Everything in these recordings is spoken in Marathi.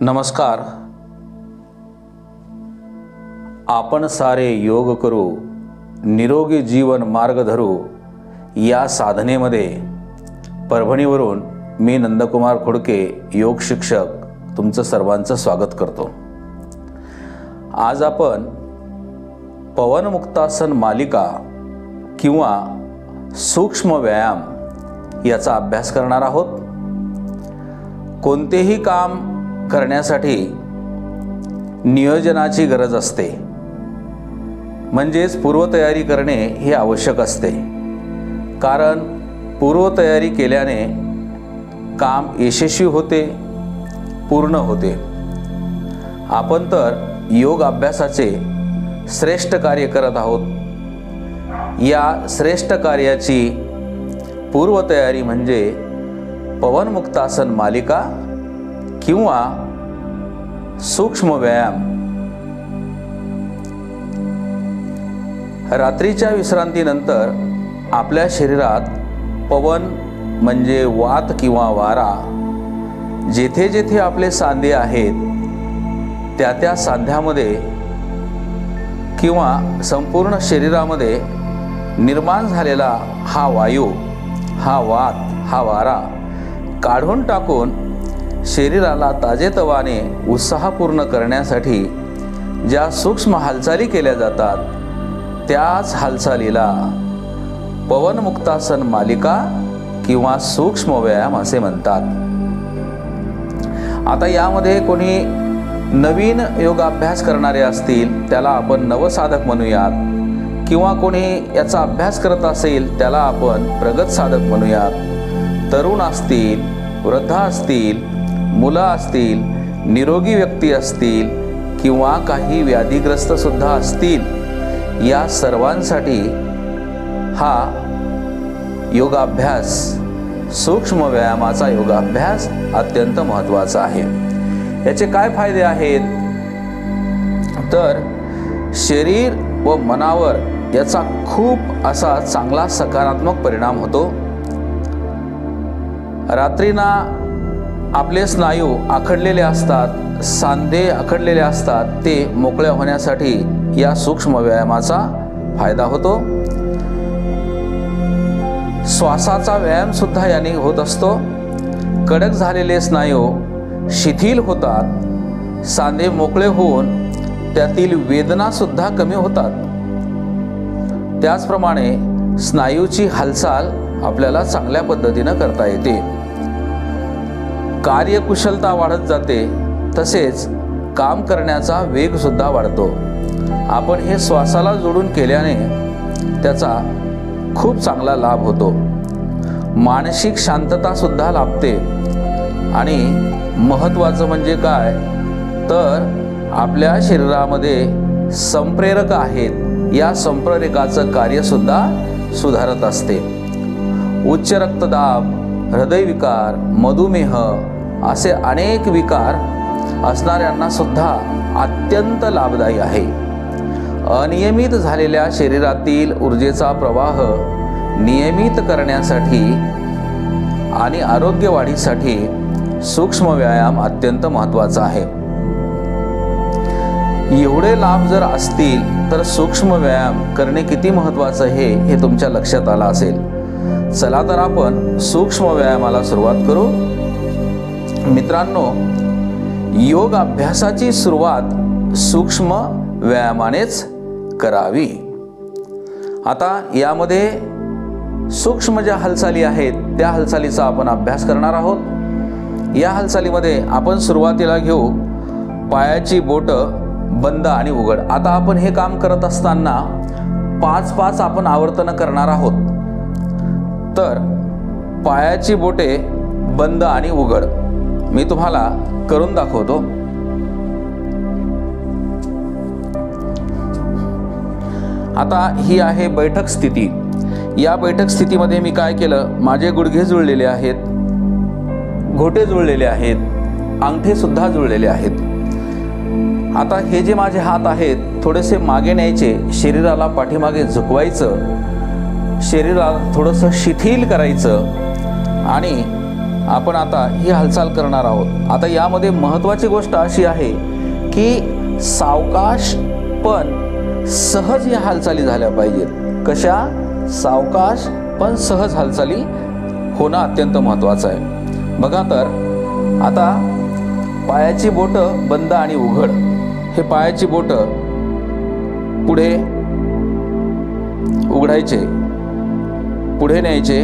नमस्कार. आपण सारे योग करू, निरोगी जीवन मार्ग धरू या साधनेमध्ये परभणीवरून मी नंदकुमार खोडके योग शिक्षक तुमचं सर्वांचं स्वागत करतो. आज आपण पवनमुक्तासन मालिका किंवा सूक्ष्म व्यायाम याचा अभ्यास करणार आहोत. कोणतेही काम करण्यासाठी नियोजनाची गरज असते, म्हणजेच पूर्वतयारी करणे हे आवश्यक असते. कारण पूर्वतयारी केल्याने काम यशस्वी होते, पूर्ण होते. आपण तर योग अभ्यासाचे श्रेष्ठ कार्य करत आहोत. या श्रेष्ठ कार्याची पूर्वतयारी म्हणजे पवनमुक्तासन मालिका किंवा सूक्ष्म व्यायाम. रात्रीच्या विश्रांतीनंतर आपल्या शरीरात पवन म्हणजे वात किंवा वारा जेथे जेथे आपले सांधे आहेत त्या त्या सांध्यामध्ये किंवा संपूर्ण शरीरामध्ये निर्माण झालेला हा वायू, हा वात, हा वारा काढून टाकून शरीराला ताजेतवाने उत्साहपूर्ण करण्यासाठी ज्या सूक्ष्म हालचाली केल्या जातात त्याच हालचालीला पवनमुक्तासन मालिका किंवा सूक्ष्म व्यायाम असे म्हणतात. आता यामध्ये कोणी नवीन योगाभ्यास करणारे असतील त्याला आपण नवसाधक म्हणूयात, किंवा कोणी याचा अभ्यास करत असेल त्याला आपण प्रगत साधक म्हणूयात. तरुण असतील, वृद्ध असतील, मुलं असतील, निरोगी व्यक्ती असतील किंवा काही व्याधीग्रस्त सुद्धा असतील, या सर्वांसाठी हा योगाभ्यास, सूक्ष्म व्यायामाचा योगाभ्यास अत्यंत महत्त्वाचा आहे. याचे काय फायदे आहेत तर शरीर व मनावर याचा खूप असा चांगला सकारात्मक परिणाम होतो. रात्रीना आपले स्नायू आखडलेले असतात, सांधे आखडलेले असतात, ते मोकळ्या होण्यासाठी या सूक्ष्म व्यायामाचा फायदा होतो. श्वासाचा व्यायाम सुद्धा याने होत असतो. कडक झालेले स्नायू शिथिल होतात, सांधे मोकळे होऊन त्यातील वेदना सुद्धा कमी होतात. त्याचप्रमाणे स्नायूची हालचाल आपल्याला चांगल्या पद्धतीनं करता येते. कार्यकुशलता वाढत जाते, तसेच काम करण्याचा वेग सुद्धा वाढतो. आपण हे श्वासाला जोडून केल्याने त्याचा खूप चांगला लाभ होतो. मानसिक शांतता सुद्धा लाभते. आणि महत्त्वाचं म्हणजे काय तर आपल्या शरीरामध्ये संप्रेरक आहेत, या संप्रेरकाचं कार्यसुद्धा सुधारत असते. उच्च रक्तदाब, हृदयविकार, मधुमेह असे अनेक विकार असणाऱ्यांना सुद्धा अत्यंत लाभदायी आहे. अनियमित झालेल्या शरीरातील ऊर्जेचा प्रवाह नियमित करण्यासाठी आणि आरोग्य वाढीसाठी सूक्ष्म व्यायाम अत्यंत महत्त्वाचा आहे. एवढे लाभ जर असतील तर सूक्ष्म व्यायाम करणे किती महत्त्वाचं हे तुमच्या लक्षात आलं असेल. चला तर आपण सूक्ष्म व्यायामाला सुरुवात करू. मित्रांनो, योग अभ्यासाची सुरुवात सूक्ष्म व्यायामानेच करावी. आता यामध्ये सूक्ष्म ज्या हालचाली आहेत त्या हालचालीचा आपण अभ्यास करणार आहोत. या हालचालीमध्ये आपण सुरुवातीला घेऊ पायाची बोटं बंद आणि उघड. आता आपण हे काम करत असताना 5-5 आपण आवर्तन करणार आहोत. तर पायाची बोटे बंद आणि उघड मी तुम्हाला करून दाखवतो. आता ही आहे बैठक स्थिती. या बैठक स्थितीमध्ये मी काय केलं, माझे गुडघे जुळलेले आहेत, घोटे जुळलेले आहेत, अंगठे सुद्धा जुळलेले आहेत. आता हे जे माझे हात आहेत थोडेसे मागे न्यायचे, शरीराला पाठीमागे झुकवायचं, शरीराला थोडंसं शिथिल करायचं आणि आपण आता ही हालचाल करणार आहोत। आता यामध्ये महत्त्वाची गोष्ट अशी आहे की सावकाश पण सहज या हालचाली झाल्या पाहिजेत। कशा? सावकाश पण सहज हालचाली होणं अत्यंत महत्त्वाचं आहे। बघा तर आता पायाची बोटं बंद आणि उघड, हे पायाची बोटं पुढे उघडायचे, पुढे न्यायचे,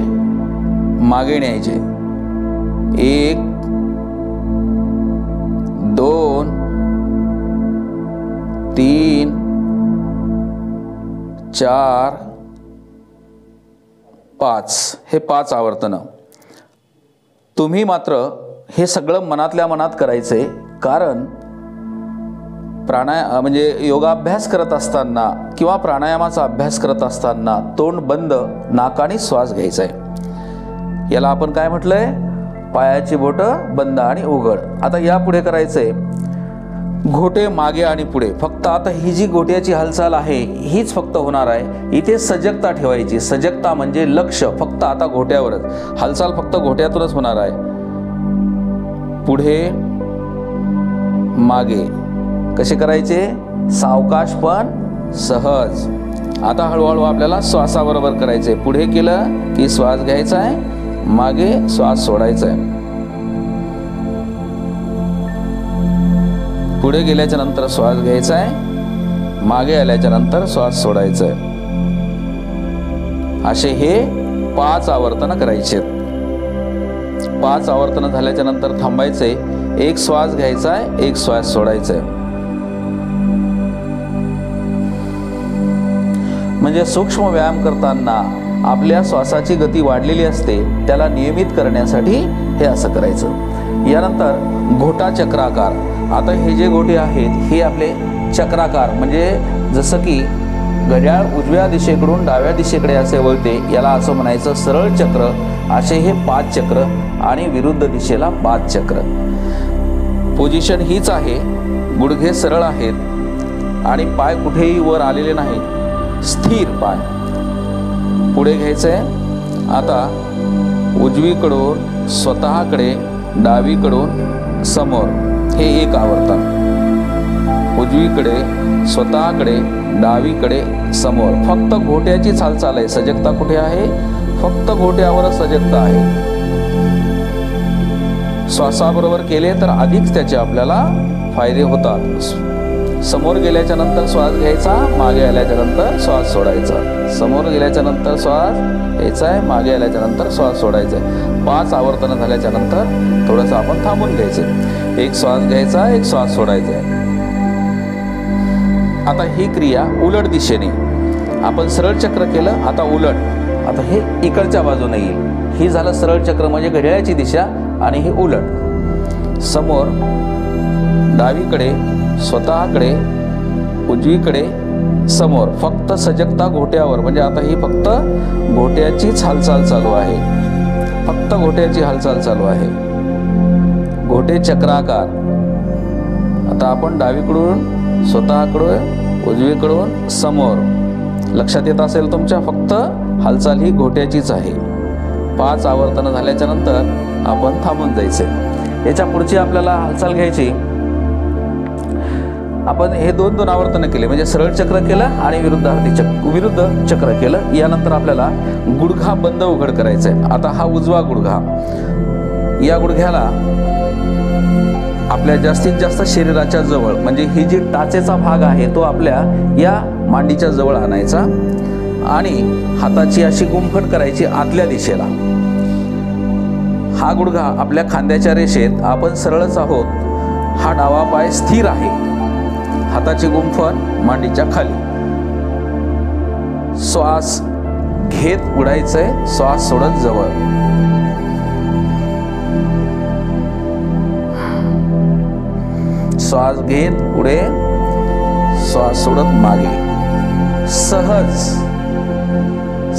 मागे न्यायचे। 1 2 3 4 5 हे 5 आवर्तनं। तुम्ही मात्र हे सगळं मनातल्या मनात करायचे, कारण म्हणजे योगाभ्यास करत असताना किंवा प्राणायामाचा अभ्यास करत असताना तोंड बंद, नाकाने श्वास घ्यायचा आहे। याला आपण काय म्हटलंय? पायाची बोटं बंद आणि उघड। आता यापुढे करायचंय घोटे मागे आणि पुढे। फक्त आता ही जी घोट्याची हालचाल आहे हीच फक्त होणार आहे। इथे सजगता ठेवायची। सजगता म्हणजे लक्ष फक्त आता घोट्यावरच, हालचाल फक्त घोट्यातूनच होणार आहे। पुढे मागे कसे करायचे? सावकाश पण सहज। आता हळूहळू आपल्याला श्वासाबरोबर करायचे। पुढे केलं की श्वास घ्यायचा आहे, मागे श्वास सोडायचा आहे। पुढे गेल्याच्या नंतर श्वास घ्यायचा आहे, मागे आल्याच्या नंतर श्वास सोडायचा आहे। असे हे 5 आवर्तन करायचे। 5 आवर्तन झाल्याच्या नंतर थांबायचे, एक श्वास घ्यायचा आहे, एक श्वास सोडायचा आहे। म्हणजे सूक्ष्म व्यायाम करताना आपल्या श्वासाची गती वाढलेली असते, त्याला नियमित करण्यासाठी हे असं करायचं। यानंतर घोटा चक्राकार। आता हे जे घोटे आहेत हे आपले चक्राकार, म्हणजे जसं की घड्याळ उजव्या दिशेकडून डाव्या दिशेकडे असे वळते, याला असं म्हणायचं सरळ चक्र। असे हे 5 चक्र आणि विरुद्ध दिशेला 5 चक्र। पोझिशन हीच आहे, गुडघे सरळ आहेत आणि पाय कुठेही वर आलेले नाहीत, स्थिर पाय। पुढे घ्यायचंय। आता उजवीकडून स्वतःकडे, डावीकडून समोर, हे 1 आवर्तन। उजवीकडे, स्वतःकडे, डावीकडे, समोर। फक्त घोट्याचीच हालचाल आहे, सजगता कुठे आहे? फक्त घोट्यावरच सजगता आहे। श्वासाबरोबर केले तर अधिक त्याचे आपल्याला फायदे होतात। समोर गेल्याच्या नंतर श्वास घ्यायचा, मागे आल्याच्या नंतर श्वास सोडायचा। समोर गेल्याच्या नंतर श्वास घ्यायचा आहे, मागे आल्याच्या नंतर श्वास सोडायचा आहे। 5 आवर्तन झाल्याच्या नंतर थोडंसं आपण थांबून घ्यायचं। एक श्वास घ्यायचा, एक श्वास सोडायचा आहे। आता ही क्रिया उलट दिशेने, आपण सरळ चक्र केलं, आता उलट। आता हे इकडच्या बाजूने येईल। ही झालं सरळ चक्र म्हणजे घड्याळाची दिशा, आणि हे उलट। समोर, डावीकडे, स्वतःकडे, उजवीकडे, समोर। फक्त सजगता घोट्यावर, म्हणजे आता ही फक्त घोट्याचीच हालचाल चालू आहे, फक्त घोट्याची हालचाल चालू आहे। घोटे चक्राकार। आता आपण डावीकडून, स्वतःकडून, उजवीकडून, समोर। लक्षात येत असेल तुमच्या, फक्त हालचाल ही घोट्याचीच आहे। 5 आवर्तन झाल्याच्या नंतर आपण थांबून जायचे। याच्या पुढची आपल्याला हालचाल घ्यायची। आपण हे 2-2 आवर्तन केले, म्हणजे सरळ चक्र केलं आणि विरुद्ध चक्र केलं। यानंतर आपल्याला गुडघा बंद उघड करायचा आहे। आता हा उजवा गुडघा, या गुडघ्याला आपल्या जास्तीत जास्त शरीराच्या जवळ, म्हणजे ही जी टाचेचा भाग आहे तो आपल्या या मांडीच्या जवळ आणायचा आणि हाताची अशी गुंफण करायची आतल्या दिशेला। हा गुडघा आपल्या खांद्याच्या रेषेत, आपण सरळच आहोत। हा डावा पाय स्थिर आहे, हाताची गुंफण मांडीच्या खाली। श्वास घेत उडायचंय, श्वास सोडत जवळ। श्वास घेत पुढे, श्वास सोडत मागे। सहज,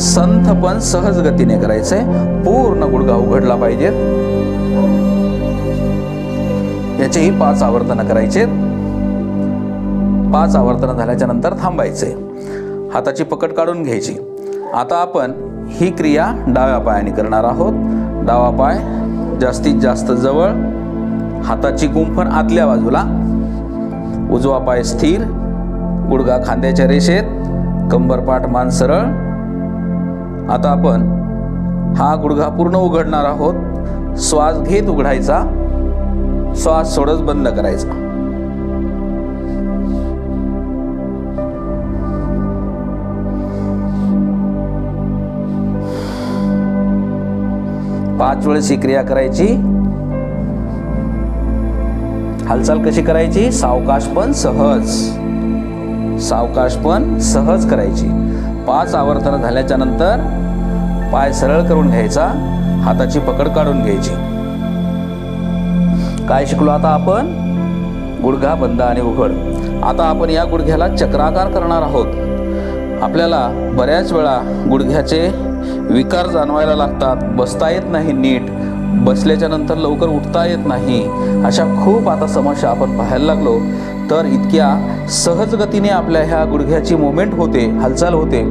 संथ पण सहज गतीने करायचंय। पूर्ण गुडघा उघडला पाहिजे। याचेही 5 आवर्तन करायचे। 5 आवर्तन झाल्याच्या नंतर थांबायचे, हाताची पकड काढून घ्यायची। आता आपण ही क्रिया डाव्या पायाने करणार आहोत। डावा पाय जास्तीत जास्त जवळ, हाताची गुंफण आतल्या बाजूला, उजवा पाय स्थिर, गुडघा खांद्याच्या रेषेत, कंबरपाठ मान सरळ. आता आपण हा गुडघा पूर्ण उघडणार आहोत. श्वास घेत उघडायचा, श्वास सोडत बंद करायचा. पाच वेळेस ही क्रिया करायची. हालचाल कशी करायची? सावकाश पण सहज, सावकाश पण सहज करायची. 5 आवर्तन झाल्याच्या नंतर पाय सरळ करून घ्यायचा, हाताची पकड काढून घ्यायची. काय शिकलो आता आपण? गुडघा बंद आणि उघड. आता आपण या गुडघ्याला चक्राकार करणार आहोत. आपल्याला बऱ्याच वेळा गुडघ्याचे विकार जाणवायला लागतात, बसता येत नाही नीट, बसल्याच्या नंतर लवकर उठता येत नाही, अशा खूप आता समस्या आपण पाहायला लागलो. तर इतक्या सहज गतीने आपल्या ह्या गुडघ्याची मुवमेंट होते, हालचाल होते,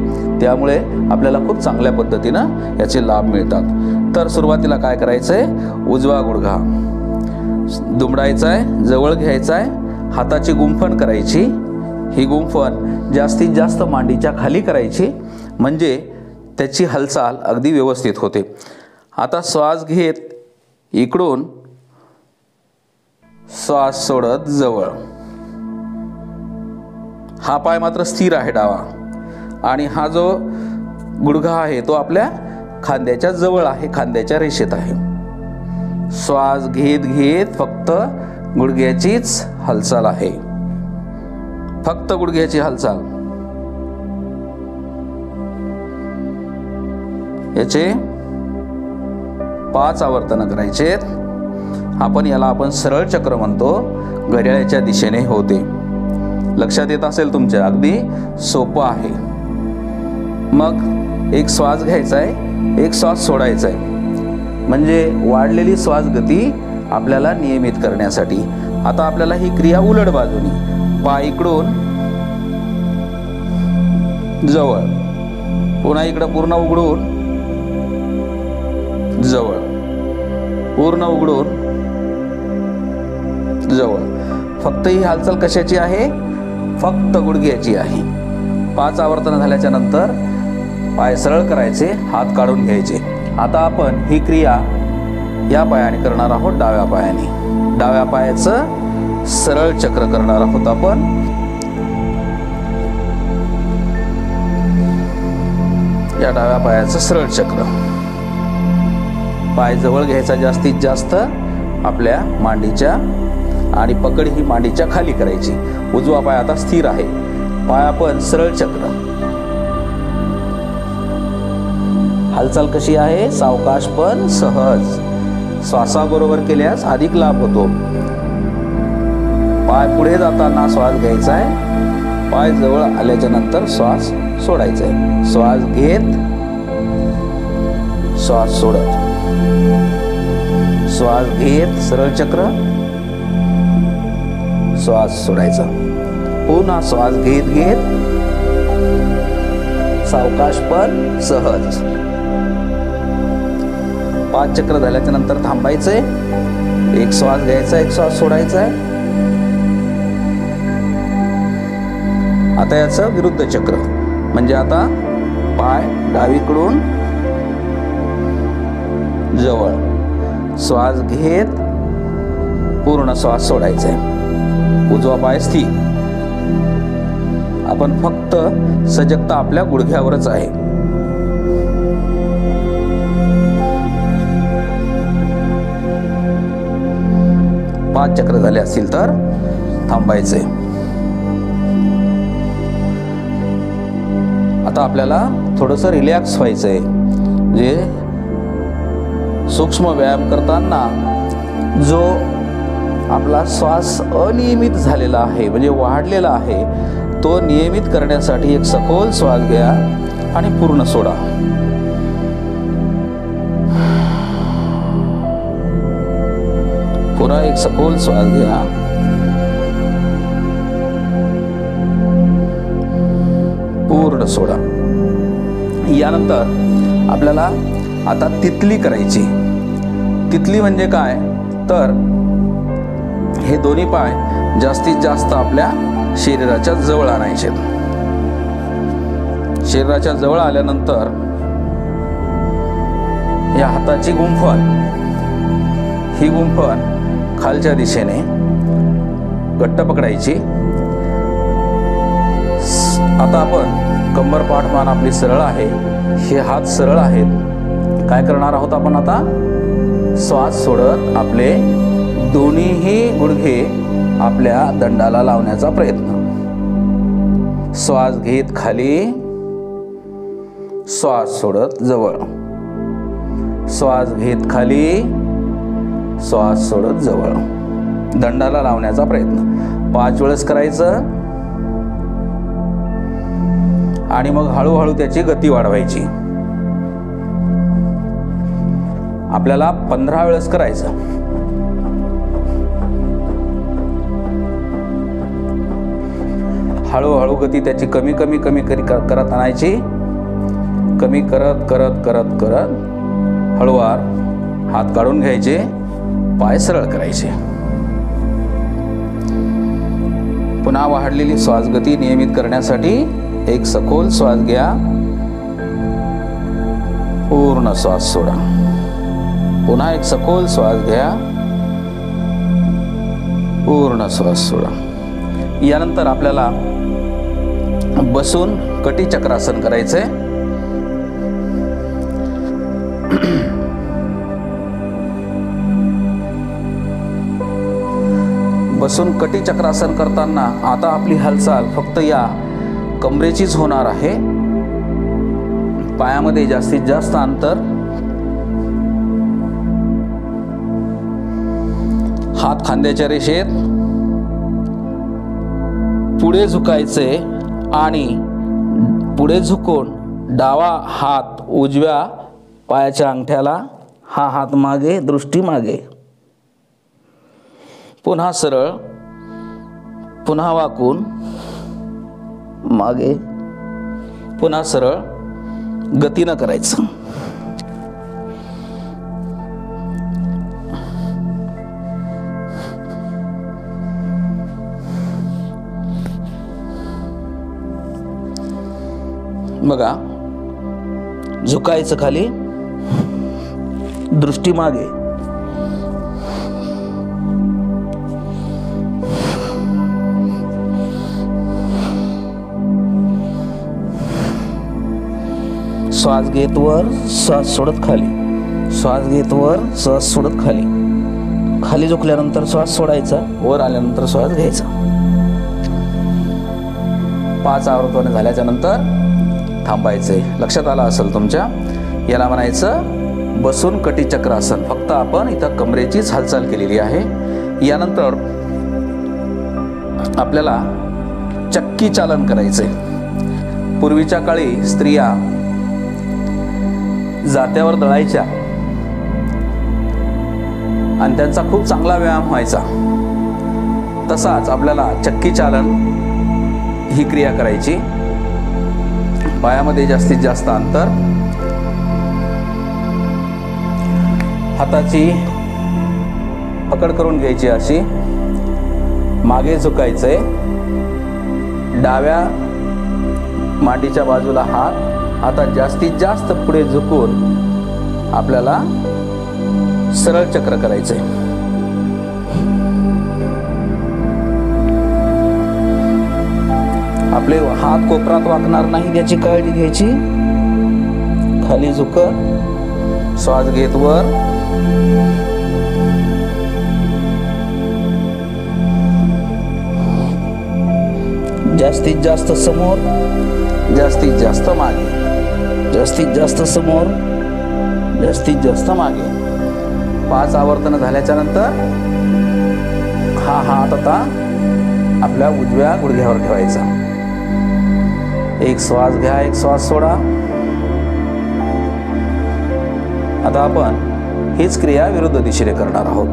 त्यामुळे आपल्याला खूप चांगल्या पद्धतीनं याचे लाभ मिळतात. तर सुरुवातीला काय करायचंय? उजवा गुडघा दुमडायचा आहे, जवळ घ्यायचा आहे, हाताची गुंफण करायची. ही गुंफण जास्तीत जास्त मांडीच्या खाली करायची, म्हणजे त्याची हालचाल अगदी व्यवस्थित होते. आता श्वास घेत इकडून श्वास सोडत जवळ. हा पाय मात्र स्थिर आहे डावा, आणि हा जो गुडघा आहे तो आपल्या खांद्याच्या जवळ आहे, खांद्याच्या रेषेत आहे. श्वास घेत घेत फक्त गुडघ्याचीच हालचाल आहे, फक्त गुडघ्याची हालचाल. याचे 5 आवर्तन करायचे. आपण सरळ चक्र म्हणतो, घड्याळाच्या दिशेने होते. लक्षात येत असेल तुमच्या? अगदी सोपं आहे. मग एक श्वास घ्यायचा आहे, एक श्वास सोडायचा आहे, म्हणजे वाढलेली श्वास गती आपल्याला नियमित करण्यासाठी. आता आपल्याला ही क्रिया उलट बाजूनी, पाय इकडून जवळ, पुन्हा इकडं पूर्ण उघडून जवळ, पूर्ण उघडून जवळ. फक्त ही हालचाल कशाची आहे? फक्त गुडघ्याची आहे. 5 आवर्तन झाल्याच्या नंतर पाय सरळ करायचे, हात काढून घ्यायचे. आता आपण ही क्रिया या पायाने करणार आहोत, डाव्या पायाने. डाव्या पायाचं सरळ चक्र करणार आहोत आपण. या डाव्या पायाचं सरळ चक्र. पाय जवळ घ्यायचा जास्तीत जास्त आपल्या मांडीच्या, आणि पकड ही मांडीच्या खाली करायची. उजवा पाय आता स्थिर आहे, पाय आपण सरळ चक्र. हालचाल कशी आहे? सावकाश पण सहज. श्वासाबरोबर केल्यास अधिक लाभ होतो. पाय पुढे जाताना श्वास घ्यायचा आहे, पाय जवळ आल्याच्या नंतर श्वास सोडायचा आहे. श्वास घेत श्वास सोडत, श्वास घेत सरळ चक्र, श्वास सोडायचा. पुन्हा श्वास घेत घेत सावकाश पण सहज. 5 चक्र झाल्याच्या नंतर थांबायचंय. एक श्वास घ्यायचा, एक श्वास सोडायचा आहे. आता याचं विरुद्ध चक्र, म्हणजे आता पाय डावीकडून जवळ, श्वास घेत पूर्ण श्वास सोडायचा आहे. उजवा पाय स्थिर. आपण फक्त सजगता आपल्या गुडघ्यावरच आहे. पाच चक्र झाले असतील तर थांबायचे. आता आपल्याला थोडंसं रिलॅक्स व्हायचंय. जे सूक्ष्म व्यायाम करताना जो आपला श्वास अनियमित झालेला आहे, म्हणजे वाढलेला आहे, तो नियमित करण्यासाठी एक सखोल श्वास घ्या आणि पूर्ण सोडा. पुन्हा एक सखोल श्वास घ्या, पूर्ण सोडा. यानंतर आपल्याला आता तितली करायची. तिथली म्हणजे काय तर हे दोन्ही पाय जास्तीत जास्त आपल्या शरीराच्या जवळ आणायचे. शरीराच्या जवळ आल्यानंतर या हाताची गुंफण, ही गुंफण खालच्या दिशेने घट्ट पकडायची. आता आपण कंबर पाठ मान आपली सरळ आहे, हे हात सरळ आहेत. काय करणार आहोत आपण आता? श्वास सोडत आपले दोन्हीही गुडघे आपल्या दंडाला लावण्याचा प्रयत्न. श्वास घेत खाली, श्वास सोडत जवळ, श्वास घेत खाली, श्वास सोडत जवळ, दंडाला लावण्याचा प्रयत्न 5 वेळेस करायचं. आणि मग हळूहळू त्याची गती वाढवायची. आपल्याला 15 वेळेस करायचं. हळूहळू गती त्याची कमी कमी कमी करत आणायची. कमी करत करत करत करत हळूवार हात काढून घ्यायचे, पाय सरळ करायचे. पुन्हा वाढलेली श्वास गती नियमित करण्यासाठी एक सखोल श्वास घ्या, पूर्ण श्वास सोडा. पुन्हा एक सखोल श्वास घ्या, पूर्ण श्वास सोडा. यानंतर आपल्याला बसून कटी चक्रासन करायचंय. बसून कटी चक्रासन करताना आता आपली हालचाल फक्त या कमरेचीच होणार आहे. पायामध्ये जास्तीत जास्त अंतर, हात खांद्याच्या रेषेत, पुढे झुकायचे आणि पुढे झुकून डावा हात उजव्या पायाच्या अंगठ्याला, हा हात मागे, दृष्टी मागे. पुन्हा सरळ, पुन्हा वाकून मागे, पुन्हा सरळ, गतीनं करायचं. बघा, झुकायचं खाली, दृष्टी मागे, श्वास घेत वर, श्वास सोडत खाली, श्वास घेत वर, श्वास सोडत खाली. खाली झुकल्यानंतर श्वास सोडायचा, वर आल्यानंतर श्वास घ्यायचा. 5 आवर्तने झाल्याच्या नंतर थांबायचे. लक्षात आलं असेल तुमच्या. याला म्हणायचं बसून कटी चक्रासन. फक्त आपण इथं कमरेचीच हालचाल केलेली आहे. यानंतर आपल्याला चक्की चालन करायचे. पूर्वीच्या काळी स्त्रिया जात्यावर दळायच्या आणि त्यांचा खूप चांगला व्यायाम व्हायचा. तसाच आपल्याला चक्की चालन ही क्रिया करायची. पायामध्ये जास्तीत जास्त अंतर, हाताची पकड करून घ्यायची अशी, मागे झुकायचंय, डाव्या मांडीच्या बाजूला हात, आता जास्तीत जास्त पुढे झुकून आपल्याला सरळ चक्र करायचंय. आपले हात कोपरात वाकणार नाही याची काळजी घ्यायची. खाली झुकत श्वास घेत वर, जास्तीत जास्त समोर, जास्तीत जास्त मागे, जास्तीत जास्त समोर, जास्तीत जास्त मागे. 5 आवर्तन झाल्याच्या नंतर हा हात आता आपल्या उजव्या गुडघ्यावर ठेवायचा. एक श्वास घ्या, एक श्वास सोडा. आता आपण हीच क्रिया विरुद्ध दिशेने करणार आहोत.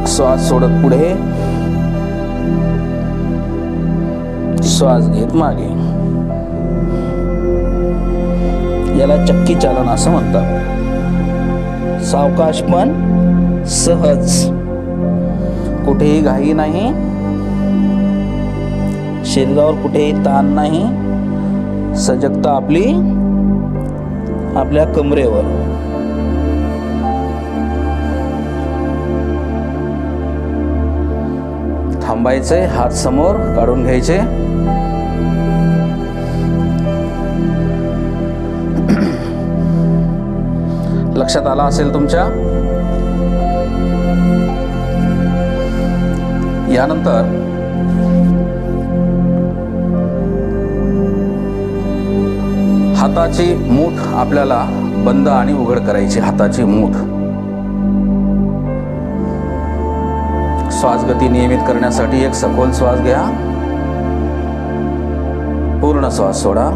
श्वास सोडत पुढे, श्वास घेत मागे. याला चक्की चालन असं म्हणतात. सावकाश पण सहज, कुठेही घाई नाही, शरीरावर कुठेही ताण नाही, सजगता आपली आपल्या कमरेवर. थांबायचे, हात समोर काढून घ्यायचे. लक्षात आला असेल तुमच्या. यानंतर हाताची मूठ आपल्याला बंद आणि उघड करायची. हाताची मूठ. श्वास गती नियमित करण्यासाठी एक सखोल श्वास घ्या, पूर्ण श्वास सोडा.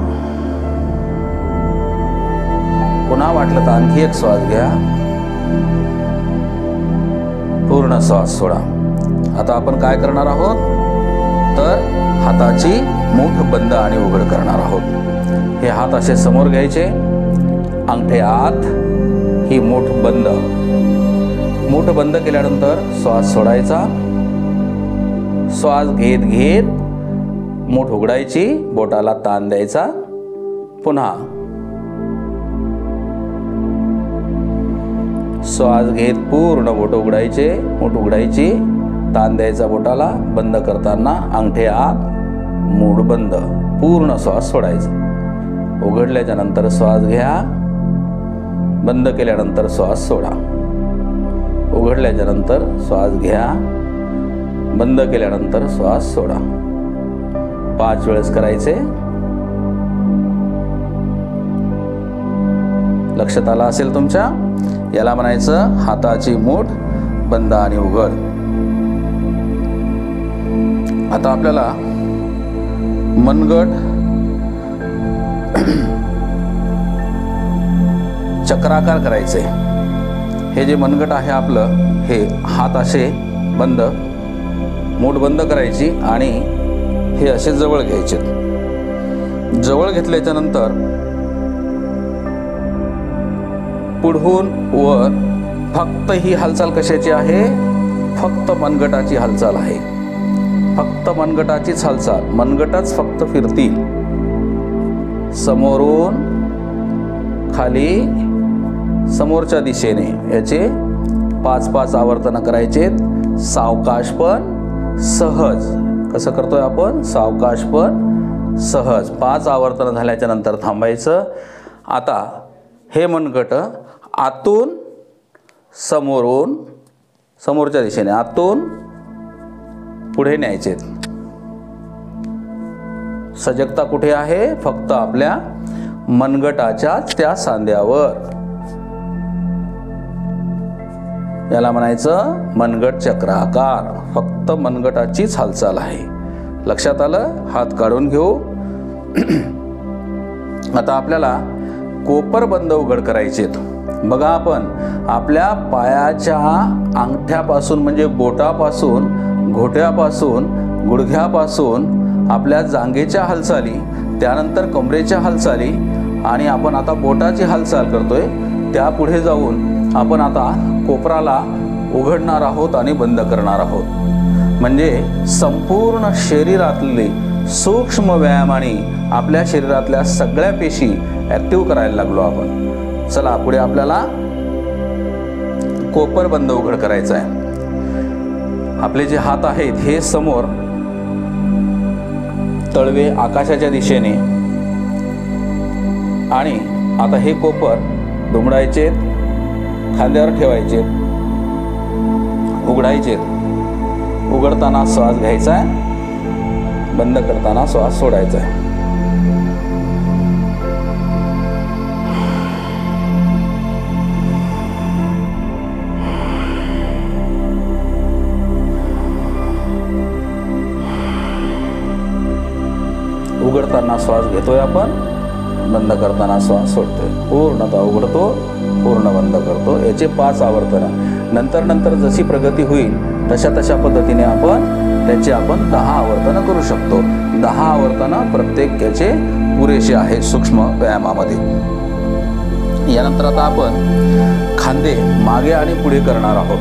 पुन्हा वाटलं तर आणखी एक श्वास घ्या, पूर्ण श्वास सोडा. आता आपण काय करणार आहोत तर हाताची मूठ बंद आणि उघड करणार आहोत. हे हात असे समोर घ्यायचे, अंगठे आत, ही मूठ बंद. मूठ बंद केल्यानंतर श्वास सोडायचा. श्वास घेत घेत मूठ उघडायची, बोटाला ताण द्यायचा. पुन्हा श्वास घेत पूर्ण बोट उघडायचे, मूठ उघडायची, ताण द्यायचा बोटाला. बंद करताना अंगठे आत, मूठ बंद, पूर्ण श्वास सोडायचा. उघडल्याच्या नंतर श्वास घ्या, बंद केल्यानंतर श्वास सोडा. उघडल्याच्या नंतर श्वास घ्या, बंद केल्यानंतर श्वास सोडा. 5 वेळेस करायचे. लक्षात आला असेल तुमच्या. याला म्हणायचं हाताची मूठ बंद आणि उघड. आता आपल्याला मनगट चक्राकार करायचे. हे जे मनगट आहे आपलं, हे हात असे बंद, मूठ बंद करायची आणि हे असे जवळ घ्यायचे. जवळ घेतल्याच्या नंतर पुढून वर फक्त ही हालचाल कशाची आहे? फक्त मनगटाची हालचाल आहे. फक्त मनगटाचीच हालचाल. मनगटच फक्त फिरतील. समोरून खाली समोरच्या दिशेने याचे 5-5 आवर्तन करायचे. सावकाश पण सहज. कसं करतोय आपण? सावकाश पण सहज. 5 आवर्तन झाल्याच्या नंतर थांबायचं. आता हे मनगट आतून समोरून, समोरच्या दिशेने आतून पुढे न्यायचे. सजगता कुठे आहे? फक्त आपल्या मनगटाच्याच त्या सांध्यावर. याला म्हणायचं मनगट चक्राकार. फक्त मनगटाचीच हालचाल आहे. लक्षात आलं? हात काढून घेऊ. आता आपल्याला कोपर बंद उघड करायचे. बघा, आपण आपल्या पायाच्या अंगठ्यापासून म्हणजे बोटापासून, घोट्यापासून, गुडघ्यापासून आपल्या जांघेच्या हालचाली, त्यानंतर कमरेच्या हालचाली आणि आपण आता बोटाची हालचाल करतोय, त्यापुढे जाऊन आपण आता कोपराला उघडणार आहोत आणि बंद करणार आहोत. म्हणजे संपूर्ण शरीरातले सूक्ष्म व्यायामाने आपल्या शरीरातल्या सगळ्या पेशी ॲक्टिव्ह करायला लागलो आपण. चला पुढे आपल्याला कोपर बंद उघड करायचा आहे. आपले जे हात आहेत हे समोर, तळवे आकाशाच्या दिशेने, आणि आता हे कोपर दुमडायचे, खांद्यावर ठेवायचे, उघडायचे. उघडताना श्वास घ्यायचा आहे, बंद करताना श्वास सोडायचा आहे. उघडताना श्वास घेतोय आपण, बंद करताना श्वास सोडतोय. पूर्णतः उघडतो, पूर्ण बंद करतो. याचे 5 आवर्तन. नंतर जशी प्रगती होईल तशा पद्धतीने आपण त्याचे 10 आवर्तन करू शकतो. 10 आवर्तन प्रत्येक याचे पुरेसे आहे सूक्ष्म व्यायामामध्ये. यानंतर आता आपण खांदे मागे आणि पुढे करणार आहोत।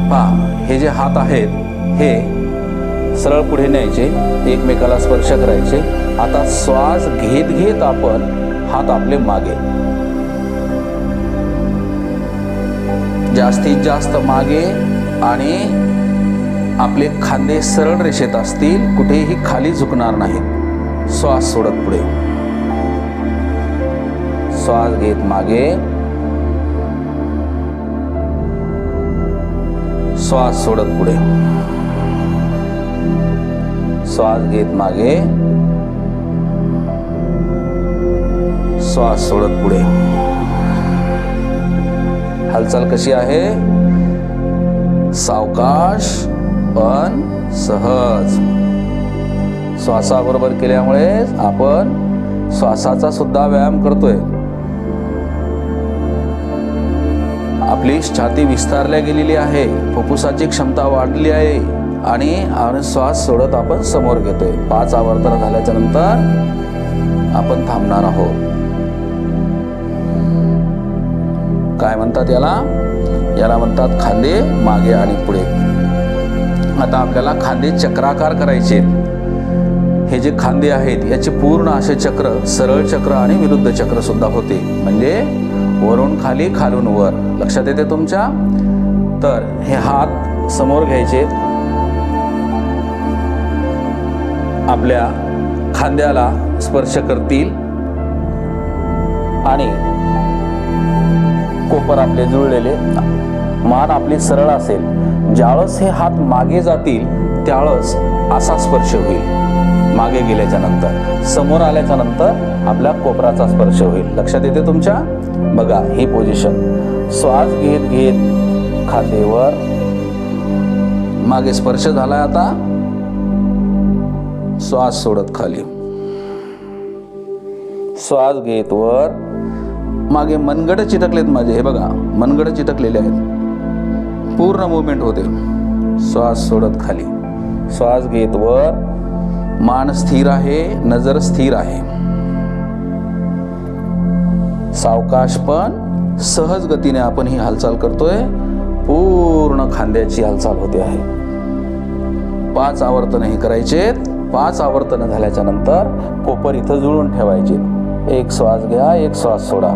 पहा, हे जे हात आहेत हे सरळ पुढे न्यायचे, एकमेकाला स्पर्श करायचे। आता श्वास घेत घेत आपण हात आपले मागे, जास्तीत जास्त मागे, आणि आपले खांदे सरळ रेषेत असतील, कुठेही खाली झुकणार नाहीत। श्वास सोडत पुढे, श्वास घेत मागे, श्वास सोडत पुढे, श्वास घेत मागे, श्वास सोडत पुढे। हालचाल कशी आहे? सावकाश पण सहज। श्वासाबरोबर केल्यामुळे आपण श्वासाचा सुद्धा व्यायाम करतोय। आपली छाती विस्तारल्या गेलेली आहे, फुफ्फुसाची क्षमता वाढली आहे, आणि श्वास सोडत आपण समोर घेतोय। 5 आवर्तन झाल्याच्या नंतर आपण थांबणार आहोत। काय म्हणतात याला? याला म्हणतात खांदे मागे आणि पुढे। आता आपल्याला खांदे चक्राकार करायचे। हे जे खांदे आहेत याचे पूर्ण असे चक्र, सरळ चक्र आणि विरुद्ध चक्र सुद्धा होते, म्हणजे वरून खाली, खालून वर। लक्षात येते तुमच्या? तर हे हात समोर घ्यायचे, आपल्या खांद्याला स्पर्श करतील आणि कोपर आपले जुळलेले, मान आपली सरळ असेल। ज्यावेळेस हे हात मागे जातील त्यावेळेस असा स्पर्श होईल, मागे गेल्याच्या नंतर। समोर आल्याच्या नंतर आपल्या कोपराचा स्पर्श होईल। लक्षात येते तुमच्या? बघा ही पोझिशन। श्वास घेत घेत खांदेवर मागे स्पर्श झालाय। आता श्वास सोडत खाली, श्वास घेत वर, मागे मनगड चिटकलेत माझे, हे बघा मनगड चिटकलेले आहेत, पूर्ण मूवमेंट होते। श्वास सोडत खाली, श्वास घेत वर, मान स्थिर आहे, नजर स्थिर आहे। सावकाश पण सहज गतीने आपण ही हालचाल करतोय। पूर्ण खांद्याची हालचाल होते आहे। 5 आवर्तन हे करायचे। 5 आवर्तन झाल्याच्या नंतर कोपर इथं जुळून ठेवायचे। एक श्वास घ्या, एक श्वास सोडा।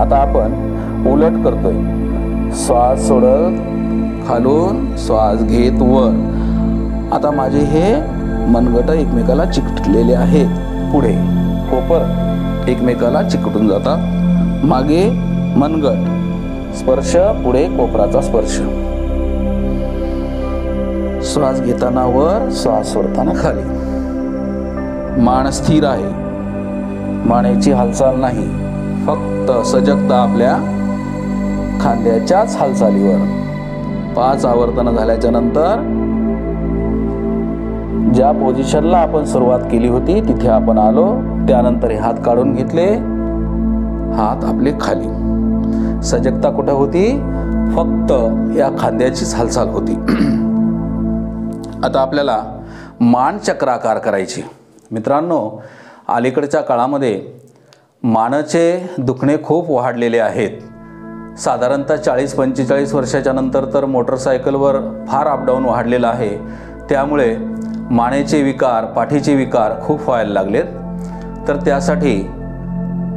आता आपण उलट करतोय। श्वास सोडत खालून, श्वास घेत वर। आता माझे हे मनगट एकमेकाला चिकटलेले आहेत, पुढे कोपर एकमेकाला चिकटून जातात, मागे मनगट स्पर्श, पुढे कोपराचा स्पर्श। श्वास घेताना वर, श्वास सोडताना खाली। मान स्थिर आहे, मानेची हालचाल नाही, फक्त सजगता आपल्या खांद्याच्याच हालचालीवर। 5 आवर्तन झाल्याच्या नंतर ज्या पोझिशनला आपण सुरुवात केली होती तिथे आपण आलो। त्यानंतर हे हात काढून घेतले, हात आपले खाली। सजगता कुठे होती? फक्त या खांद्याचीच हालचाल होती। आता आपल्याला मान चक्राकार करायची। मित्रांनो, अलीकडच्या काळामध्ये मानेचे दुखणे खूप वाढलेले आहेत। साधारणतः 40-45 वर्षाच्या नंतर तर मोटरसायकलवर फार अपडाऊन वाढलेला आहे, त्यामुळे मानेचे विकार, पाठीचे विकार खूप व्हायला लागलेत। तर त्यासाठी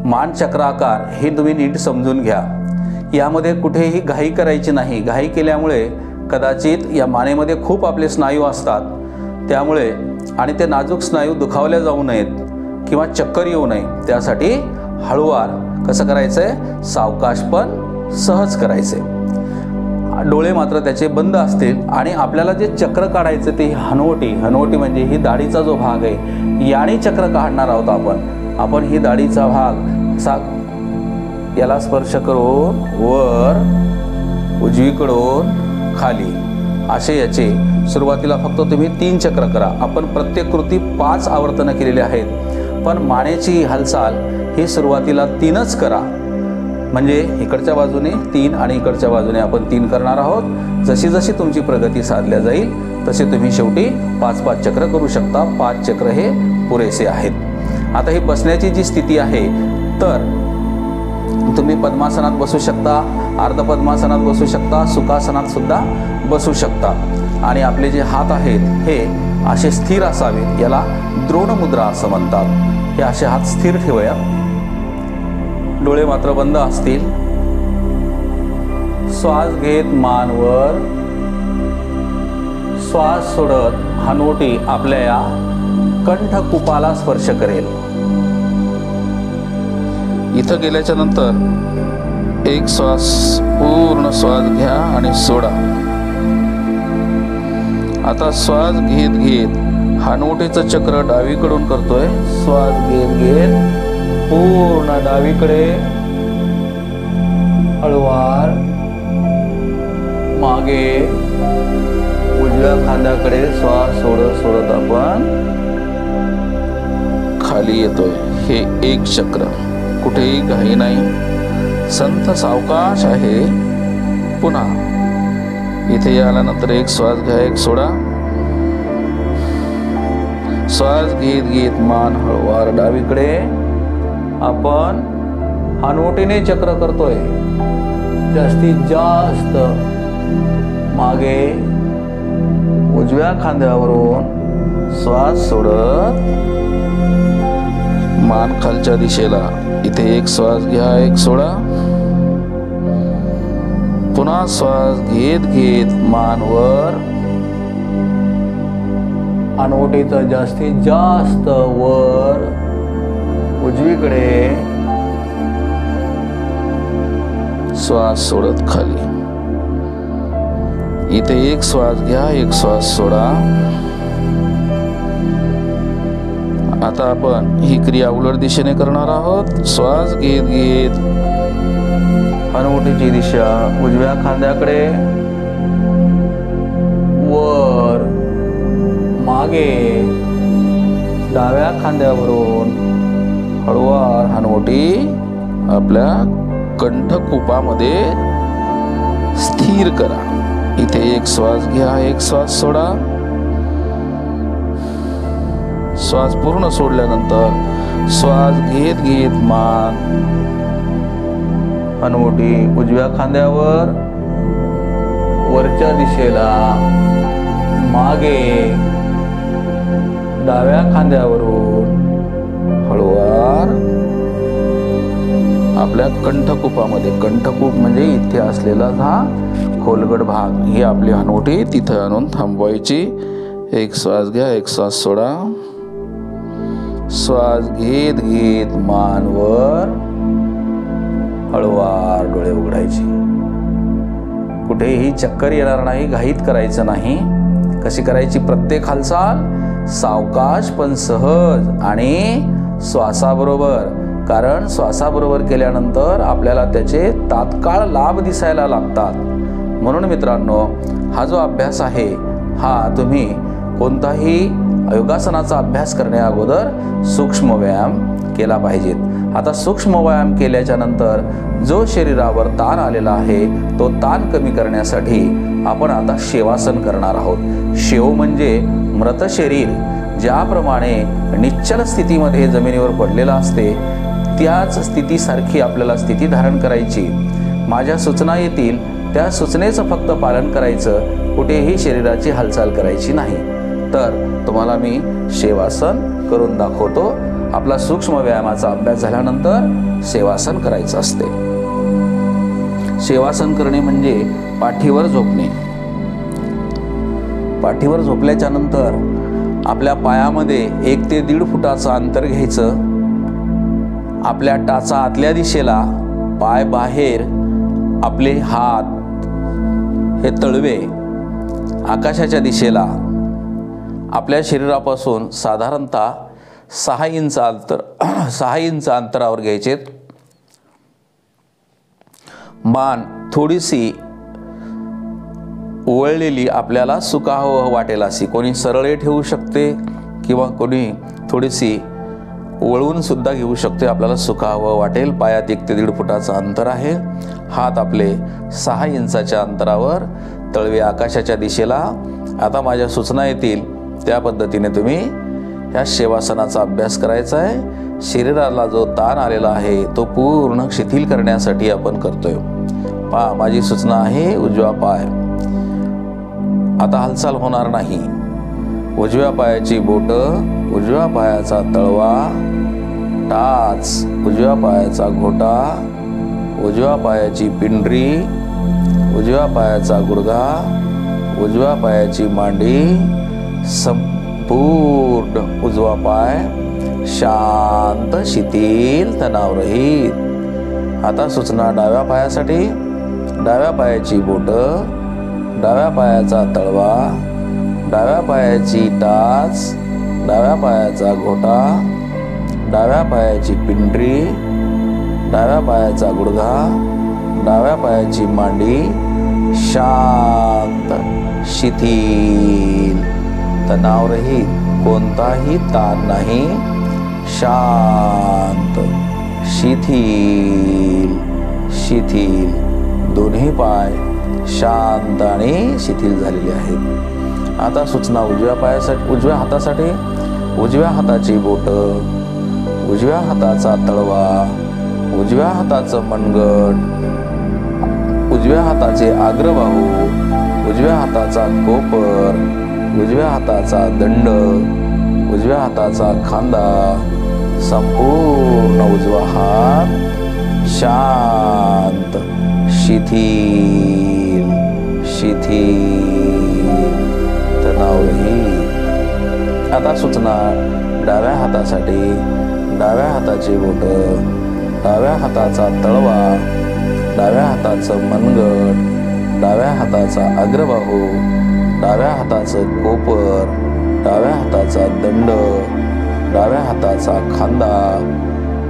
मान चक्राकार हे तुम्ही नीट समजून घ्या। यामध्ये कुठेही घाई करायची नाही। घाई केल्यामुळे कदाचित या मानेमध्ये खूप आपले स्नायू असतात, त्यामुळे आणि ते नाजूक स्नायू दुखावले जाऊ नयेत किंवा चक्कर येऊ नये, त्यासाठी हळूवार कसं करायचंय? सावकाश पण सहज करायचे। डोळे मात्र त्याचे बंद असतील आणि आपल्याला जे चक्र काढायचे ते हनवटी म्हणजे ही दाढीचा जो भाग आहे, याने चक्र काढणार आहोत आपण ही दाढीचा भाग असा याला स्पर्श करून वर, उजवीकडून खाली, असे याचे सुरुवातीला फक्त तुम्ही 3 चक्र करा। आपण प्रत्येक कृती 5 आवर्तन केलेले आहेत, पण मानेची हालचाल ही सुरुवातीला 3च करा। म्हणजे इकडच्या बाजूने 3 आणि इकडच्या बाजूने आपण 3 करणार आहोत। जशी जशी तुमची प्रगती साधल्या जाईल तसे तुम्ही शेवटी 5-5 चक्र करू शकता। 5 चक्र हे पुरेसे आहेत। आता ही बसण्याची जी स्थिती आहे, तर तुम्ही पद्मासनात बसू शकता, अर्ध पद्मासनात बसू शकता, सुखासनात सुद्धा बसू शकता. आणि आपले जे हात आहेत हे असे स्थिर असावेत, याला द्रोण मुद्रा असं म्हणतात. हे असे हात स्थिर ठेवूया. डोळे मात्र बंद असतील. श्वास घेत मान वर, श्वास सोडत हनवटी आपल्या या कंठकुपाला स्पर्श करेल. इथं गेल्याच्या नंतर एक श्वास पूर्ण श्वास घ्या आणि सोडा. आता श्वास घेत घेत हनवटीचं चक्र डावीकडून करतोय. श्वास घेत घेत पूर्ण डावीकडे, हळूवार मागे उजव्या खांद्याकडे श्वास सोडत सोडत आपण खाली येतोय. हे एक चक्र, कुठेही घाई नाही, संथ सावकाश आहे. पुन्हा इथे आल्यानंतर एक श्वास घ्या, एक सोडा. श्वास घेत घेत मान हळूवार डावीकडे आपण हनवटीने चक्र करतोय. जास्तीत जास्त मागे उजव्या खांद्यावरून श्वास सोडत मान खालच्या दिशेला. इथे एक श्वास घ्या, एक सोडा. पुन्हा श्वास घेत घेत मान वर, हनवटीचं जास्तीत जास्त वर उजवीकडे, श्वास सोडत खाली. इथे एक श्वास घ्या, एक श्वास सोडा. आता आपण ही क्रिया उलट दिशेने करणार आहोत. श्वास घेत घेत हनवटीची दिशा उजव्या खांद्याकडे, वर मागे डाव्या खांद्यावरून हळूवार हनवटी आपल्या कंठकुपामध्ये स्थिर करा. इथे एक श्वास घ्या, एक श्वास सोडा. श्वास पूर्ण सोडल्यानंतर श्वास घेत घेत मान हनवटी उजव्या खांद्यावर, वरच्या दिशेला, मागे डाव्या खांद्यावरून हळूवार आपल्या कंठकुपामध्ये. कंठकूप म्हणजे इथे असलेला हा खोलगट भाग, ही आपली हनवटी तिथे आणून थांबवायची. एक श्वास घ्या, एक श्वास सोडा. श्वास घेत घेत मान वर, हळूवार डोळे उघडायचे. कुठेही चक्कर येणार नाही, घाईत करायचं नाही. कशी करायची? प्रत्येक हालचाल सावकाश पण सहज आणि श्वासाबरोबर. कारण श्वासाबरोबर केल्यानंतर आपल्याला त्याचे तात्काळ लाभ दिसायला लागतात. म्हणून मित्रांनो, हा जो अभ्यास आहे हा तुम्ही कोणताही योगासनाचा अभ्यास करण्या अगोदर सूक्ष्म व्यायाम केला पाहिजेत. आता सूक्ष्म व्यायाम केल्याच्या नंतर जो शरीरावर ताण आलेला आहे तो ताण कमी करण्यासाठी आपण आता शेवासन करणार आहोत. शेव म्हणजे मृत शरीर ज्याप्रमाणे निश्चल स्थितीमध्ये जमिनीवर पडलेलं असते त्याच स्थितीसारखी आपल्याला स्थिती धारण करायची. माझ्या सूचना येतील त्या सूचनेचं फक्त पालन करायचं, कुठेही शरीराची हालचाल करायची नाही. तर तुम्हाला मी शेवासन करून दाखवतो. आपला सूक्ष्म व्यायामाचा अभ्यास झाल्यानंतर शेवासन करायचं असते. शेवासन करणे म्हणजे पाठीवर झोपणे. पाठीवर झोपल्याच्या नंतर आपल्या पायामध्ये 1 ते 1.5 फुटाचं अंतर घ्यायचं. आपल्या टाचा आतल्या दिशेला, पाय बाहेर, आपले हात हे तळवे आकाशाच्या दिशेला, आपल्या शरीरापासून साधारणतः 6 इंच अंतरावर घ्यायचे. मान थोडीशी ओवळलेली आपल्याला सुखावह वाटेल अशी, कोणी सरळे ठेवू शकते किंवा कोणी थोडीशी वळवून सुद्धा घेऊ शकते, आपल्याला सुखावह वाटेल. पायात 1 ते 1.5 फुटाचं अंतर आहे. हात आपले 6 इंचाच्या अंतरावर, तळवे आकाशाच्या दिशेला. आता माझ्या सूचना येतील त्या पद्धतीने तुम्ही ह्या शेवासनाचा अभ्यास करायचा आहे. शरीराला जो ताण आलेला आहे तो पूर्ण शिथिल करण्यासाठी आपण करतोय। पहा, माझी सूचना आहे उजवा पाय। आता हालचाल होणार नाही। उजव्या पायाची बोट, उजव्या पायाचा तळवा, टाच, उजव्या पायाचा घोटा, उजव्या पायाची पिंडरी, उजव्या पायाचा गुडघा, उजव्या पायाची मांडी, संपूर्ण उजवा पाय शांत, शिथिल, तणावरहित। आता सूचना डाव्या पायासाठी। डाव्या पायाची बोट, डाव्या पायाचा तळवा, डाव्या पायाची टाच, डाव्या पायाचा घोटा, डाव्या पायाची पिंडरी, डाव्या पायाचा गुडघा, डाव्या पायाची मांडी शांत, शिथिल, तणावरहित, कोणताही ताण नाही, शांत, शिथिल, शिथिल। दोन्ही पाय शांत आणि शिथिल झालेले आहेत। आता सूचना उजव्या पायासाठी, उजव्या हातासाठी। उजव्या हाताची बोट, उजव्या हाताचा तळवा, उजव्या हाताचं मनगट, उजव्या हाताचे अग्रबाहू, उजव्या हाताचा कोपर, उजव्या हाताचा दंड, उजव्या हाताचा खांदा, संपूर्ण उजवा हात शांत, शिथिल, शिथिल, तणावरहित। आता सूचना डाव्या हातासाठी। डाव्या हाताची बोट, डाव्या हाताचा तळवा, डाव्या हाताचं मनगट, डाव्या हाताचा अग्रबाहू, डाव्या हाताचं कोपर, डाव्या हाताचा दंड, डाव्या हाताचा खांदा,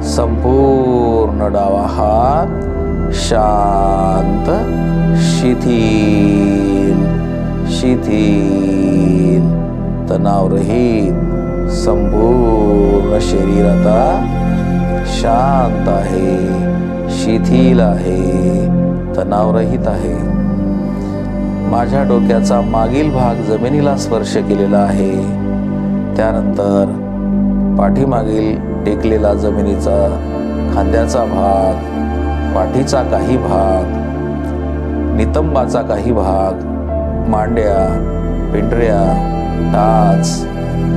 संपूर्ण डावा हात शांत, शिथिल, शिथिल, तणावरहित। संपूर्ण शरीर आता शांत आहे, शिथिल आहे, तणावरहित आहे। माझ्या डोक्याचा मागील भाग जमिनीला स्पर्श केलेला आहे। त्यानंतर पाठीमागील टेकलेला जमिनीचा खांद्याचा भाग, पाठीचा काही भाग, नितंबाचा काही भाग, मांड्या, पिंढऱ्या, टाच,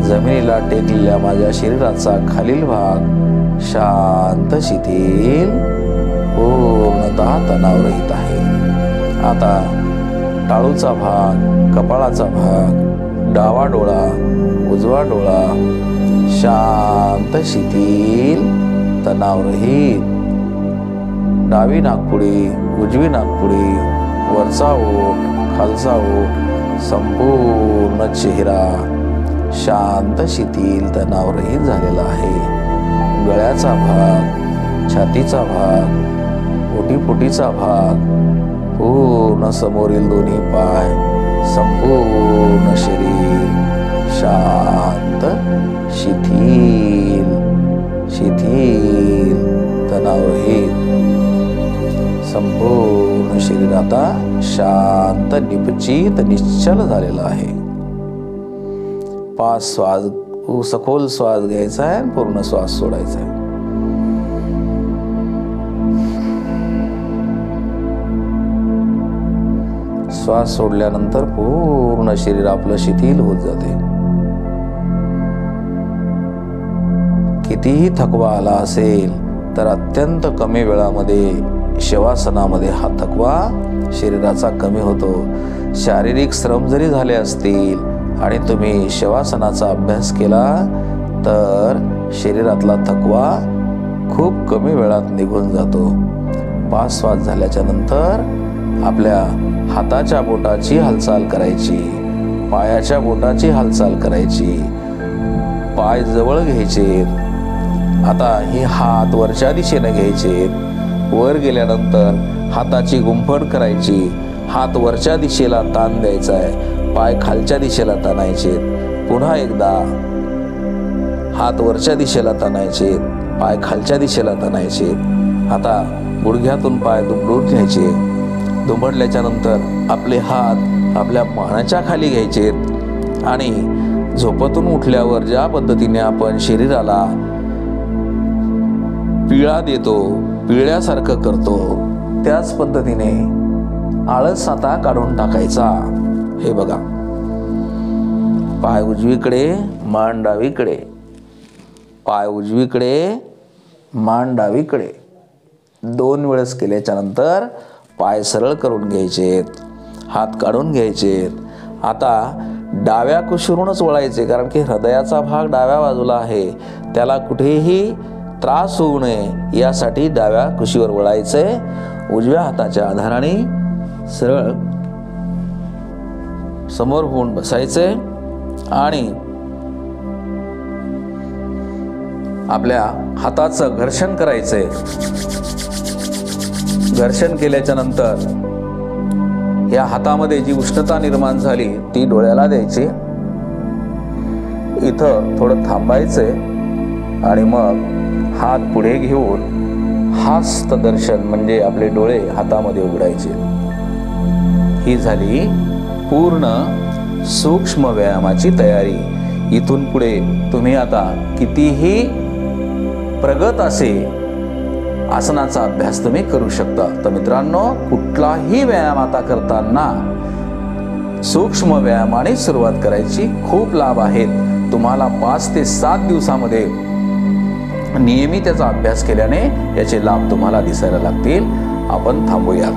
जमिनीला टेकलेल्या माझ्या शरीराचा खालील भाग शांत, शिथिल, पूर्णतः तणावरहित आहे। आता टाळूचा भाग, कपाळाचा भाग, डावा डोळा, उजवा डोळा शांत, शिथिल, तणावरहित। डावी नाकपुडी, उजवी नाकपुडी, वरचा ओठ, खालचा ओठ, संपूर्ण चेहरा शांत, शिथिल, तणावरहित झालेला आहे। गळ्याचा भाग, छातीचा भाग, ओटीपोटीचा भाग, पूर्ण समोरील दोन्ही पाय, संपूर्ण शरीर शांत, शिथिल, शिथिल, तणावरहित। संपूर्ण शरीर आता शांत, निपचित, निश्चल झालेलं आहे। 5 श्वास, सखोल श्वास घ्यायचा आहे, पूर्ण श्वास सोडायचा आहे। श्वास सोडल्यानंतर पूर्ण शरीर आपलं शिथिल होत जाते। कितीही थकवा आला असेल तर अत्यंत कमी वेळामध्ये शवासनामध्ये हा थकवा शरीराचा कमी होतो। शारीरिक श्रम जरी झाले असतील आणि तुम्ही शवासनाचा अभ्यास केला तर शरीरातला थकवा खूप कमी वेळात निघून जातो। 5 श्वास झाल्याच्या नंतर आपल्या हाताच्या बोटाची हालचाल करायची, पायाच्या बोटाची हालचाल करायची, पाय जवळ घ्यायचे। आता हे हात वरच्या दिशेने घ्यायचे। वर गेल्यानंतर हाताची गुंफण करायची, हात वरच्या दिशेला ताण द्यायचा आहे, पाय खालच्या दिशेला ताणायचे। पुन्हा एकदा हात वरच्या दिशेला ताणायचे, पाय खालच्या दिशेला ताणायचे। आता गुडघ्यातून पाय दुमडून घ्यायचे। दुमडल्याच्या नंतर आपले हात आपल्या मानेच्या खाली घ्यायचे आणि झोपेतून उठल्यावर ज्या पद्धतीने आपण शरीराला पिळा देतो, पिळ्यासारखं करतो, त्याच पद्धतीने आळस आता काढून टाकायचा. हे बघा, पाय उजवीकडे, मान डावीकडे, पाय उजवीकडे, मान डावीकडे. 2 वेळेस केल्याच्या नंतर पाय सरळ करून घ्यायचेत, हात काढून घ्यायचेत. आता डाव्या कुशीवरूनच वळायचे, कारण की हृदयाचा भाग डाव्या बाजूला आहे, त्याला कुठेही त्रास होऊ नये यासाठी डाव्या कुशीवर वळायचे. उजव्या हाताच्या आधाराने सरळ समोर होऊन बसायचे आणि आपल्या हाताचं घर्षण करायचे. घर्षण केल्याच्या नंतर या हातामध्ये जी उष्णता निर्माण झाली ती डोळ्याला द्यायची. इथं थोडं थांबायचे आणि मग हात पुढे घेऊन हस्तदर्शन म्हणजे आपले डोळे हातामध्ये उघडायचे. ही झाली पूर्ण सूक्ष्म व्यायामाची तयारी. इथून पुढे तुम्ही आता कितीही प्रगत असे आसनाचा अभ्यास तुम्ही करू शकता. तर मित्रांनो, कुठलाही व्यायाम आता करताना सूक्ष्म व्यायामाने सुरुवात करायची. खूप लाभ आहेत. तुम्हाला 5 ते 7 दिवसामध्ये नियमित त्याचा अभ्यास केल्याने याचे लाभ तुम्हाला दिसायला लागतील. आपण थांबूया.